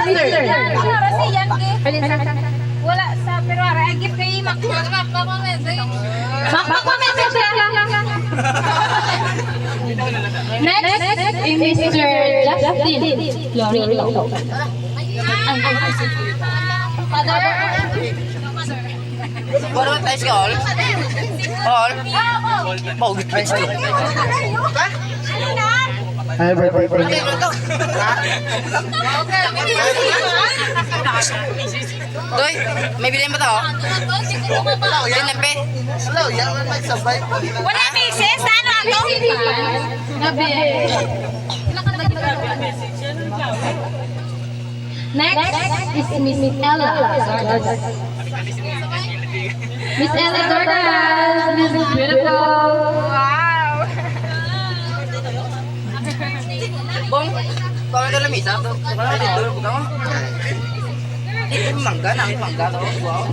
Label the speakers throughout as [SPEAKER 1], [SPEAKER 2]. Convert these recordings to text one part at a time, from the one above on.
[SPEAKER 1] Mister.
[SPEAKER 2] Wala sa pero ara gift kay Mac message.
[SPEAKER 1] Message lang. Next is Mr. Justin Lorito.
[SPEAKER 2] Father.
[SPEAKER 3] Baru tes ke all? All? Mau gitu.
[SPEAKER 4] Happy birthday.
[SPEAKER 3] Doy, may bilhin ba to? Bilhin na pe.
[SPEAKER 4] Hello, yan ang nagsabay.
[SPEAKER 2] Wala message ano ato?
[SPEAKER 1] Gabi. Next is Miss Ella. Miss Ella Dordas. This is beautiful.
[SPEAKER 2] Wow.
[SPEAKER 3] Bong, kalau ada lamisa tuh, kalau ada dulu bukan? Ini mangga, nangis mangga tuh. Wow.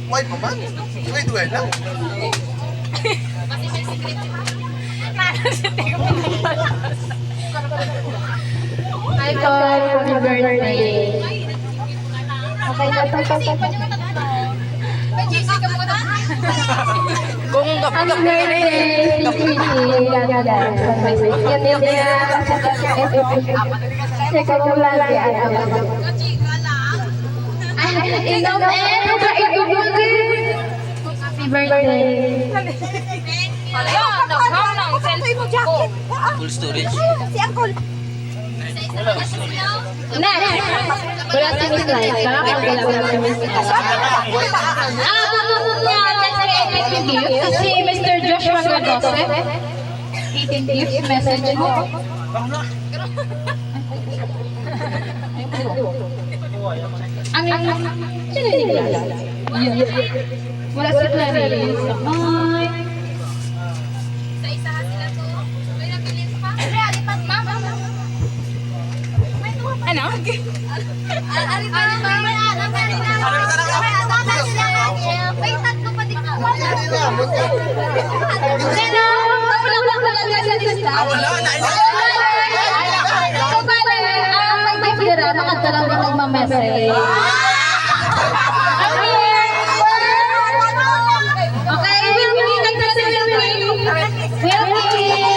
[SPEAKER 4] May pa man? May duwela.
[SPEAKER 1] Hi, Paul. Happy birthday. Okay na to.
[SPEAKER 3] Bong,
[SPEAKER 1] Happy birthday, Sweetie. Teka mo lang yan. Ikaw Happy birthday.
[SPEAKER 3] full storage.
[SPEAKER 1] Next. Wala si Miss Light. Wala si Miss Light. Si Mr. Joshua Gardose. 18 gifts message mo. Ang sino yung wala si Clarice. Ay.
[SPEAKER 2] Sa isa sila to. May nabilin pa. Alipat mama. Ano? Alipat may tatlo pa din ako.
[SPEAKER 1] Sino? Wala sa lista.
[SPEAKER 4] Wala na.
[SPEAKER 1] So, bale, may pira, makanta lang din nagmamessage.